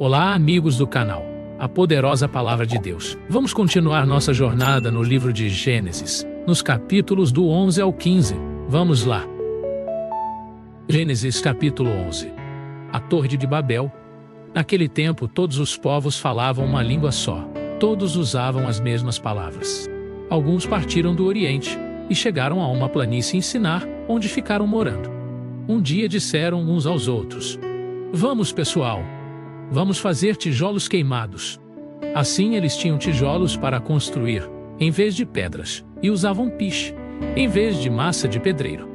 Olá, amigos do canal, a poderosa palavra de Deus. Vamos continuar nossa jornada no livro de Gênesis, nos capítulos do 11 ao 15. Vamos lá. Gênesis capítulo 11. A Torre de Babel. Naquele tempo, todos os povos falavam uma língua só. Todos usavam as mesmas palavras. Alguns partiram do Oriente e chegaram a uma planície em Sinar, onde ficaram morando. Um dia disseram uns aos outros: "Vamos, pessoal, vamos fazer tijolos queimados." Assim eles tinham tijolos para construir, em vez de pedras, e usavam piche, em vez de massa de pedreiro.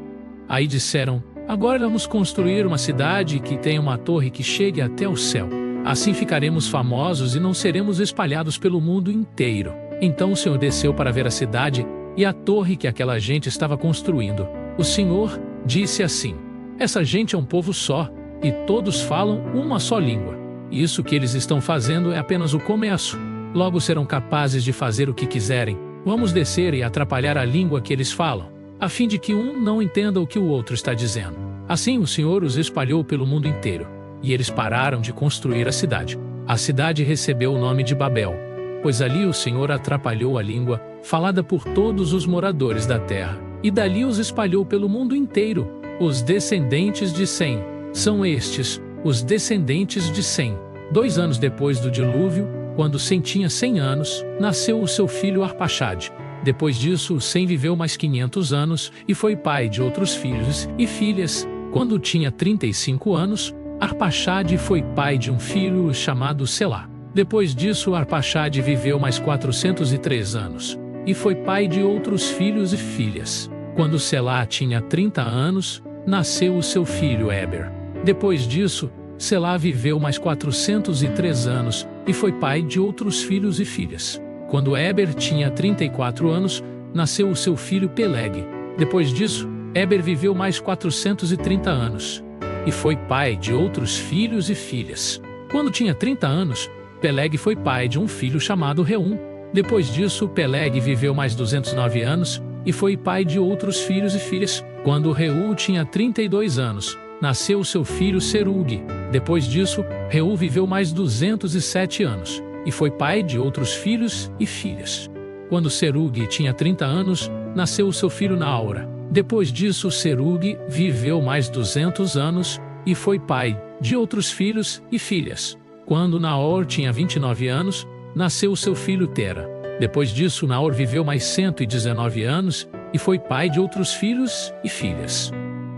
Aí disseram: "Agora vamos construir uma cidade que tenha uma torre que chegue até o céu. Assim ficaremos famosos e não seremos espalhados pelo mundo inteiro." Então o Senhor desceu para ver a cidade e a torre que aquela gente estava construindo. O Senhor disse assim: "Essa gente é um povo só, e todos falam uma só língua. Isso que eles estão fazendo é apenas o começo. Logo serão capazes de fazer o que quiserem. Vamos descer e atrapalhar a língua que eles falam, a fim de que um não entenda o que o outro está dizendo." Assim o Senhor os espalhou pelo mundo inteiro, e eles pararam de construir a cidade. A cidade recebeu o nome de Babel, pois ali o Senhor atrapalhou a língua falada por todos os moradores da terra, e dali os espalhou pelo mundo inteiro. Os descendentes de Sem são estes, os descendentes de Sem. 2 anos depois do dilúvio, quando Sem tinha 100 anos, nasceu o seu filho Arpaxade. Depois disso, Sem viveu mais 500 anos e foi pai de outros filhos e filhas. Quando tinha 35 anos, Arpaxade foi pai de um filho chamado Selá. Depois disso, Arpaxade viveu mais 403 anos e foi pai de outros filhos e filhas. Quando Selá tinha 30 anos, nasceu o seu filho Éber. Depois disso, Selá viveu mais 403 anos e foi pai de outros filhos e filhas. Quando Éber tinha 34 anos, nasceu o seu filho Peleg. Depois disso, Éber viveu mais 430 anos e foi pai de outros filhos e filhas. Quando tinha 30 anos, Peleg foi pai de um filho chamado Reum. Depois disso, Peleg viveu mais 209 anos e foi pai de outros filhos e filhas. Quando Reu tinha 32 anos, nasceu o seu filho Serug. Depois disso, Reu viveu mais 207 anos e foi pai de outros filhos e filhas. Quando Serug tinha 30 anos, nasceu o seu filho Naora. Depois disso, Serug viveu mais 200 anos e foi pai de outros filhos e filhas. Quando Naor tinha 29 anos, nasceu o seu filho Tera. Depois disso, Naor viveu mais 119 anos e foi pai de outros filhos e filhas.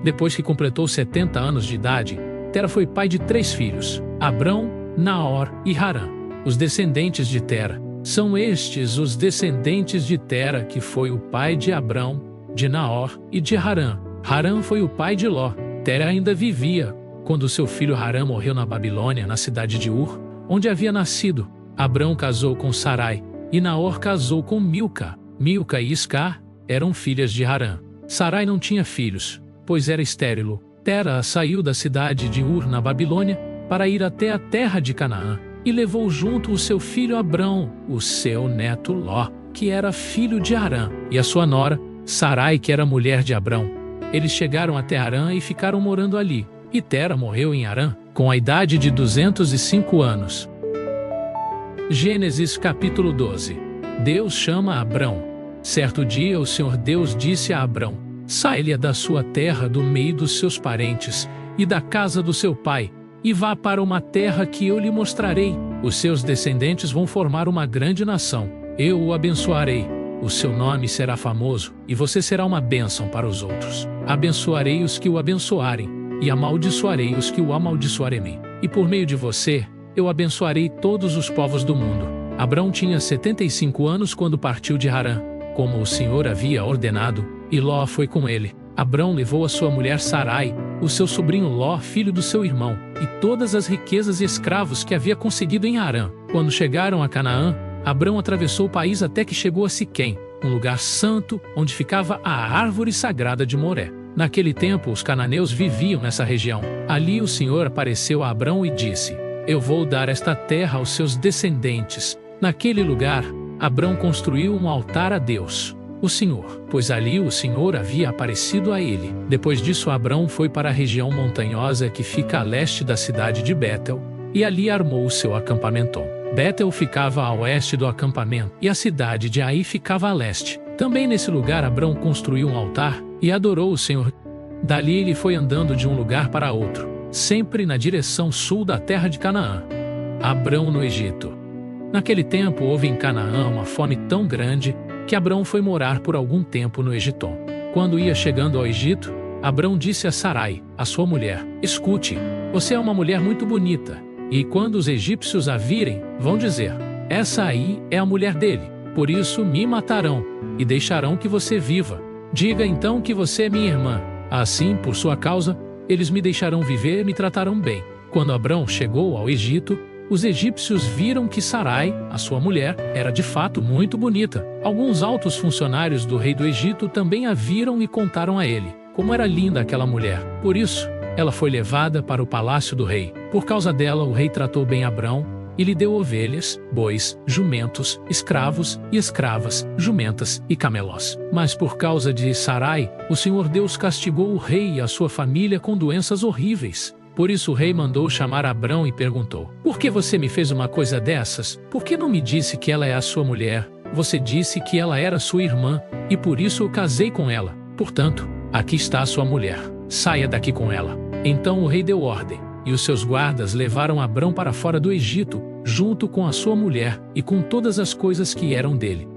Depois que completou 70 anos de idade, Tera foi pai de 3 filhos, Abrão, Naor e Harã. Os descendentes de Tera são estes: os descendentes de Tera, que foi o pai de Abrão, de Naor e de Harã. Harã foi o pai de Ló. Tera ainda vivia quando seu filho Harã morreu na Babilônia, na cidade de Ur, onde havia nascido. Abrão casou com Sarai e Naor casou com Milca. Milca e Iscar eram filhas de Harã. Sarai não tinha filhos, pois era estéril. Tera saiu da cidade de Ur, na Babilônia, para ir até a terra de Canaã, e levou junto o seu filho Abrão, o seu neto Ló, que era filho de Harã, e a sua nora, Sarai, que era mulher de Abrão. Eles chegaram até Harã e ficaram morando ali, e Tera morreu em Harã, com a idade de 205 anos. Gênesis capítulo 12. Deus chama Abrão. Certo dia o Senhor Deus disse a Abrão: "Saia da sua terra, do meio dos seus parentes e da casa do seu pai, e vá para uma terra que eu lhe mostrarei. Os seus descendentes vão formar uma grande nação. Eu o abençoarei. O seu nome será famoso, e você será uma bênção para os outros. Abençoarei os que o abençoarem, e amaldiçoarei os que o amaldiçoarem. E por meio de você, eu abençoarei todos os povos do mundo." Abrão tinha 75 anos quando partiu de Harã, como o Senhor havia ordenado, e Ló foi com ele. Abrão levou a sua mulher Sarai, o seu sobrinho Ló, filho do seu irmão, e todas as riquezas e escravos que havia conseguido em Harã. Quando chegaram a Canaã, Abrão atravessou o país até que chegou a Siquém, um lugar santo onde ficava a árvore sagrada de Moré. Naquele tempo, os cananeus viviam nessa região. Ali o Senhor apareceu a Abrão e disse: "Eu vou dar esta terra aos seus descendentes." Naquele lugar, Abrão construiu um altar a Deus, o Senhor, pois ali o Senhor havia aparecido a ele. Depois disso, Abrão foi para a região montanhosa que fica a leste da cidade de Betel e ali armou o seu acampamento. Betel ficava a oeste do acampamento, e a cidade de Ai ficava a leste. Também nesse lugar Abrão construiu um altar e adorou o Senhor. Dali ele foi andando de um lugar para outro, sempre na direção sul da terra de Canaã. Abrão no Egito. Naquele tempo houve em Canaã uma fome tão grande que Abrão foi morar por algum tempo no Egito. Quando ia chegando ao Egito, Abrão disse a Sarai, a sua mulher: "Escute, você é uma mulher muito bonita, e quando os egípcios a virem, vão dizer: essa aí é a mulher dele. Por isso me matarão e deixarão que você viva. Diga então que você é minha irmã. Assim, por sua causa, eles me deixarão viver e me tratarão bem." Quando Abrão chegou ao Egito, os egípcios viram que Sarai, a sua mulher, era de fato muito bonita. Alguns altos funcionários do rei do Egito também a viram e contaram a ele como era linda aquela mulher. Por isso, ela foi levada para o palácio do rei. Por causa dela, o rei tratou bem Abrão e lhe deu ovelhas, bois, jumentos, escravos e escravas, jumentas e camelós. Mas por causa de Sarai, o Senhor Deus castigou o rei e a sua família com doenças horríveis. Por isso o rei mandou chamar Abrão e perguntou: "Por que você me fez uma coisa dessas? Por que não me disse que ela é a sua mulher? Você disse que ela era sua irmã, e por isso eu casei com ela. Portanto, aqui está a sua mulher. Saia daqui com ela." Então o rei deu ordem, e os seus guardas levaram Abrão para fora do Egito, junto com a sua mulher e com todas as coisas que eram dele.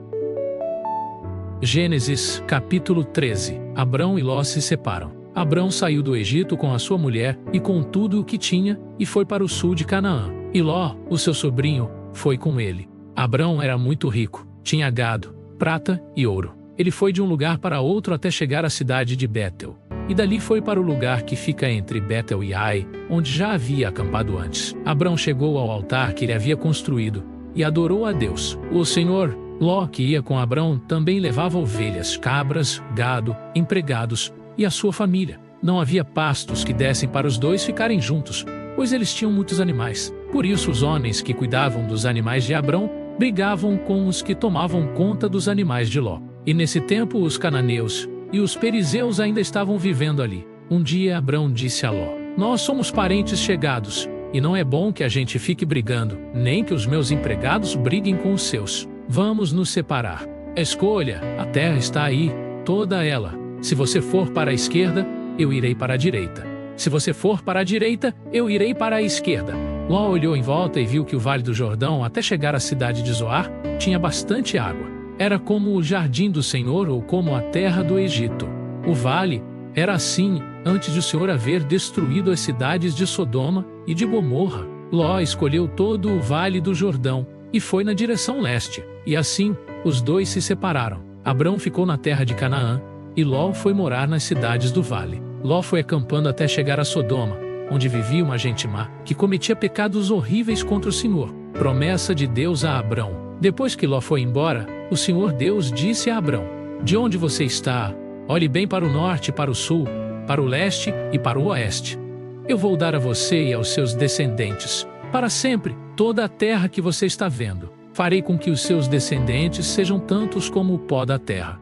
Gênesis, capítulo 13. Abrão e Ló se separam. Abrão saiu do Egito com a sua mulher e com tudo o que tinha, e foi para o sul de Canaã. E Ló, o seu sobrinho, foi com ele. Abrão era muito rico, tinha gado, prata e ouro. Ele foi de um lugar para outro até chegar à cidade de Betel. E dali foi para o lugar que fica entre Betel e Ai, onde já havia acampado antes. Abrão chegou ao altar que ele havia construído e adorou a Deus, o Senhor. Ló, que ia com Abrão, também levava ovelhas, cabras, gado, empregados e a sua família. Não havia pastos que dessem para os dois ficarem juntos, pois eles tinham muitos animais. Por isso os homens que cuidavam dos animais de Abrão brigavam com os que tomavam conta dos animais de Ló. E nesse tempo os cananeus e os perizeus ainda estavam vivendo ali. Um dia Abrão disse a Ló: "Nós somos parentes chegados, e não é bom que a gente fique brigando, nem que os meus empregados briguem com os seus. Vamos nos separar. Escolha, a terra está aí, toda ela. Se você for para a esquerda, eu irei para a direita. Se você for para a direita, eu irei para a esquerda." Ló olhou em volta e viu que o Vale do Jordão, até chegar à cidade de Zoar, tinha bastante água. Era como o jardim do Senhor ou como a terra do Egito. O vale era assim antes de o Senhor haver destruído as cidades de Sodoma e de Gomorra. Ló escolheu todo o Vale do Jordão e foi na direção leste. E assim, os dois se separaram. Abrão ficou na terra de Canaã e Ló foi morar nas cidades do vale. Ló foi acampando até chegar a Sodoma, onde vivia uma gente má, que cometia pecados horríveis contra o Senhor. Promessa de Deus a Abrão. Depois que Ló foi embora, o Senhor Deus disse a Abrão: "De onde você está? Olhe bem para o norte e para o sul, para o leste e para o oeste. Eu vou dar a você e aos seus descendentes, para sempre, toda a terra que você está vendo. Farei com que os seus descendentes sejam tantos como o pó da terra.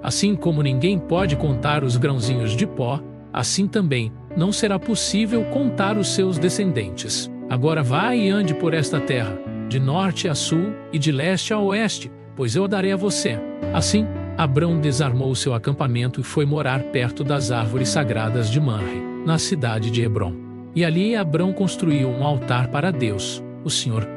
Assim como ninguém pode contar os grãozinhos de pó, assim também não será possível contar os seus descendentes. Agora vá e ande por esta terra, de norte a sul e de leste a oeste, pois eu a darei a você." Assim, Abrão desarmou seu acampamento e foi morar perto das árvores sagradas de Manre, na cidade de Hebrom. E ali Abrão construiu um altar para Deus, o Senhor.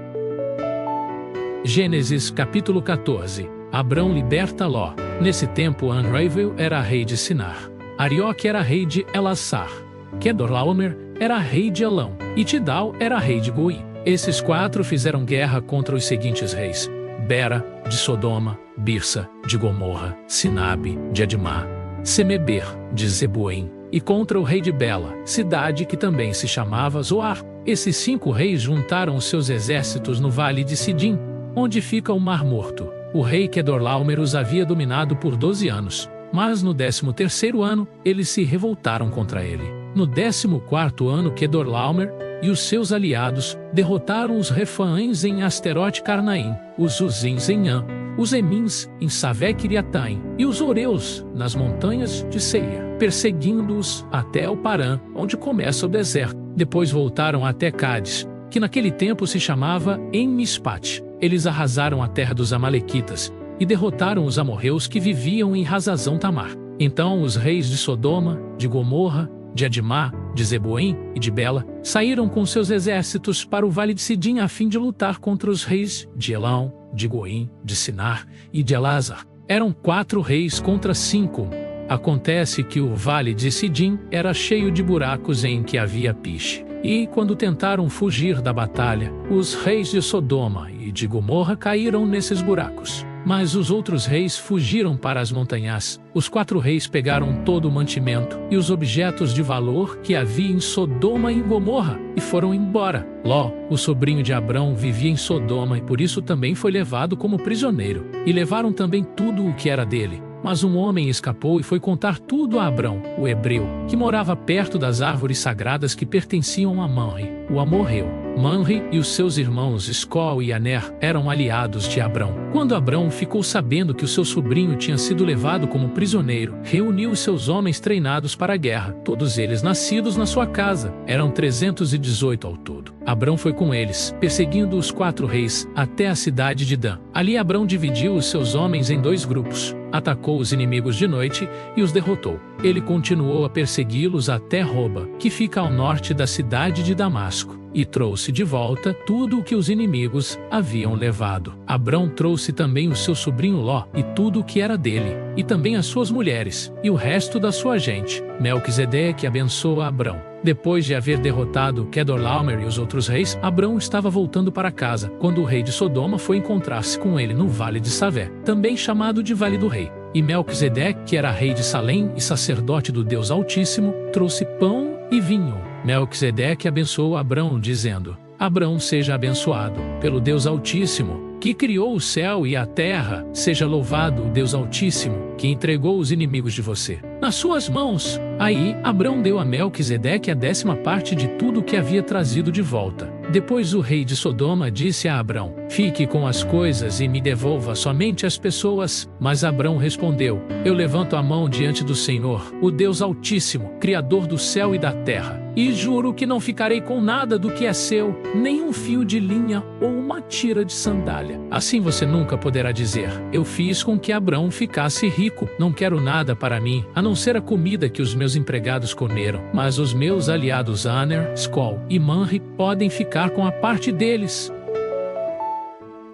Gênesis capítulo 14. Abrão liberta Ló. Nesse tempo Anravel era rei de Sinar. Arioque era rei de Elassar. Quedorlaomer era rei de Elão. E Tidal era rei de Goi. Esses quatro fizeram guerra contra os seguintes reis: Bera, de Sodoma; Birsa, de Gomorra; Sinabe, de Admá; Semeber, de Zeboim, e contra o rei de Bela, cidade que também se chamava Zoar. Esses 5 reis juntaram os seus exércitos no vale de Sidim, onde fica o Mar Morto. O rei Quedorlaomer os havia dominado por 12 anos, mas no 13º ano eles se revoltaram contra ele. No 14º ano Quedorlaomer e os seus aliados derrotaram os Refaães em Asterote Carnaim, os Uzins em An, os Emins em Savé-Kiriataim e os Oreus nas montanhas de Seir, perseguindo-os até o Parã, onde começa o deserto. Depois voltaram até Cádiz, que naquele tempo se chamava En-Mispat. Eles arrasaram a terra dos amalequitas e derrotaram os amorreus que viviam em Hazazão Tamar. Então os reis de Sodoma, de Gomorra, de Adimá, de Zeboim e de Bela saíram com seus exércitos para o vale de Sidim a fim de lutar contra os reis de Elão, de Goim, de Sinar e de Elazar. Eram 4 reis contra 5. Acontece que o vale de Sidim era cheio de buracos em que havia piche. E, quando tentaram fugir da batalha, os reis de Sodoma e de Gomorra caíram nesses buracos. Mas os outros reis fugiram para as montanhas. Os 4 reis pegaram todo o mantimento e os objetos de valor que havia em Sodoma e em Gomorra e foram embora. Ló, o sobrinho de Abrão, vivia em Sodoma e por isso também foi levado como prisioneiro. E levaram também tudo o que era dele. Mas um homem escapou e foi contar tudo a Abrão, o hebreu, que morava perto das árvores sagradas que pertenciam a Manre, o amorreu. Manre e os seus irmãos Escol e Aner eram aliados de Abrão. Quando Abrão ficou sabendo que o seu sobrinho tinha sido levado como prisioneiro, reuniu os seus homens treinados para a guerra, todos eles nascidos na sua casa. Eram 318 ao todo. Abrão foi com eles, perseguindo os 4 reis, até a cidade de Dan. Ali Abrão dividiu os seus homens em 2 grupos. Atacou os inimigos de noite e os derrotou. Ele continuou a persegui-los até Roba, que fica ao norte da cidade de Damasco, e trouxe de volta tudo o que os inimigos haviam levado. Abrão trouxe também o seu sobrinho Ló e tudo o que era dele, e também as suas mulheres, e o resto da sua gente. Melquisedeque abençoa Abrão. Depois de haver derrotado Quedorlaomer e os outros reis, Abrão estava voltando para casa, quando o rei de Sodoma foi encontrar-se com ele no Vale de Savé, também chamado de Vale do Rei. E Melquisedeque, que era rei de Salém e sacerdote do Deus Altíssimo, trouxe pão e vinho. Melquisedeque abençoou Abrão, dizendo: Abrão seja abençoado pelo Deus Altíssimo, que criou o céu e a terra. Seja louvado o Deus Altíssimo, que entregou os inimigos de você nas suas mãos. Aí Abrão deu a Melquisedeque a 10ª parte de tudo o que havia trazido de volta. Depois o rei de Sodoma disse a Abrão: Fique com as coisas e me devolva somente as pessoas. Mas Abrão respondeu: Eu levanto a mão diante do Senhor, o Deus Altíssimo, Criador do céu e da terra, e juro que não ficarei com nada do que é seu, nem um fio de linha ou uma tira de sandália. Assim você nunca poderá dizer: Eu fiz com que Abrão ficasse rico. Não quero nada para mim, a não ser a comida que os meus empregados comeram. Mas os meus aliados Aner, Escol e Manre podem ficar com a parte deles.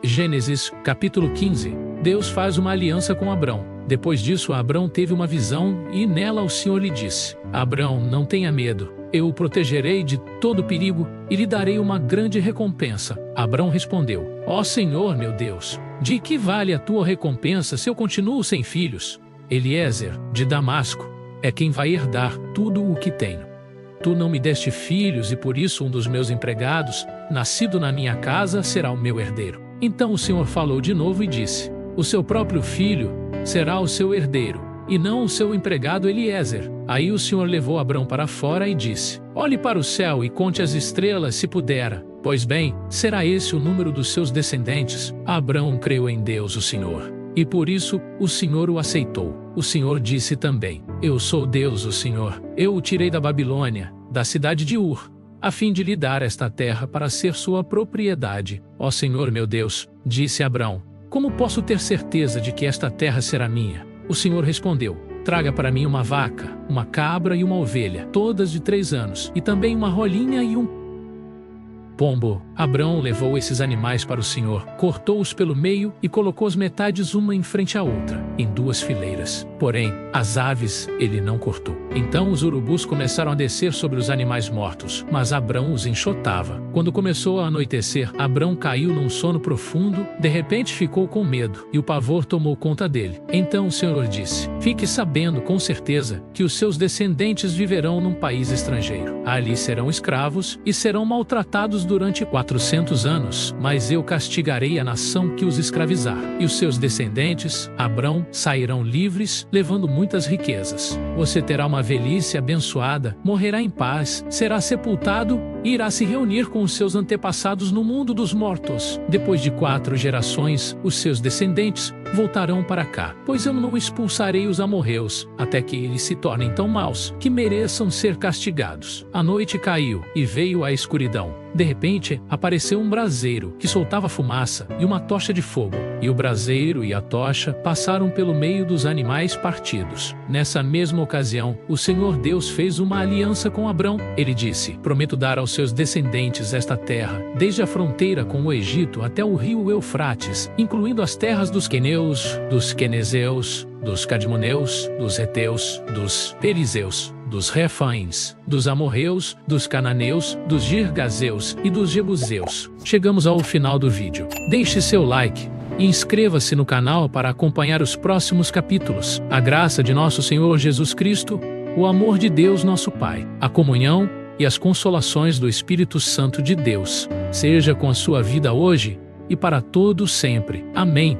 Gênesis, capítulo 15. Deus faz uma aliança com Abrão. Depois disso, Abrão teve uma visão e nela o Senhor lhe disse: Abrão, não tenha medo. Eu o protegerei de todo perigo e lhe darei uma grande recompensa. Abrão respondeu: Ó Senhor, meu Deus, de que vale a tua recompensa se eu continuo sem filhos? Eliezer, de Damasco, é quem vai herdar tudo o que tenho. Tu não me deste filhos e por isso um dos meus empregados, nascido na minha casa, será o meu herdeiro. Então o Senhor falou de novo e disse: O seu próprio filho será o seu herdeiro, e não o seu empregado Eliezer. Aí o Senhor levou Abrão para fora e disse: Olhe para o céu e conte as estrelas se pudera. Pois bem, será esse o número dos seus descendentes. Abrão creu em Deus o Senhor, e por isso o Senhor o aceitou. O Senhor disse também: Eu sou Deus o Senhor. Eu o tirei da Babilônia, da cidade de Ur, a fim de lhe dar esta terra para ser sua propriedade. Ó Senhor meu Deus, disse Abrão, como posso ter certeza de que esta terra será minha? O Senhor respondeu: Traga para mim uma vaca, uma cabra e uma ovelha, todas de 3 anos, e também uma rolinha e um pombo. Abrão levou esses animais para o Senhor, cortou-os pelo meio e colocou as metades uma em frente à outra, em 2 fileiras. Porém, as aves ele não cortou. Então os urubus começaram a descer sobre os animais mortos, mas Abrão os enxotava. Quando começou a anoitecer, Abrão caiu num sono profundo, de repente ficou com medo, e o pavor tomou conta dele. Então o Senhor disse: Fique sabendo com certeza que os seus descendentes viverão num país estrangeiro. Ali serão escravos e serão maltratados durante 400 anos, mas eu castigarei a nação que os escravizar, e os seus descendentes, Abrão, sairão livres, levando muitas riquezas. Você terá uma velhice abençoada, morrerá em paz, será sepultado e irá se reunir com os seus antepassados no mundo dos mortos. Depois de 4 gerações, os seus descendentes voltarão para cá, pois eu não expulsarei os amorreus, até que eles se tornem tão maus que mereçam ser castigados. A noite caiu, e veio a escuridão. De repente, apareceu um braseiro, que soltava fumaça, e uma tocha de fogo. E o braseiro e a tocha passaram pelo meio dos animais partidos. Nessa mesma ocasião, o Senhor Deus fez uma aliança com Abrão. Ele disse: prometo dar aos seus descendentes esta terra, desde a fronteira com o Egito até o rio Eufrates, incluindo as terras dos queneus, dos quenezeus, dos cadmoneus, dos heteus, dos perizeus, dos refaíns, dos amorreus, dos cananeus, dos girgazeus e dos jebuseus. Chegamos ao final do vídeo. Deixe seu like e inscreva-se no canal para acompanhar os próximos capítulos. A graça de nosso Senhor Jesus Cristo, o amor de Deus nosso Pai, a comunhão e as consolações do Espírito Santo de Deus seja com a sua vida hoje e para todos sempre. Amém.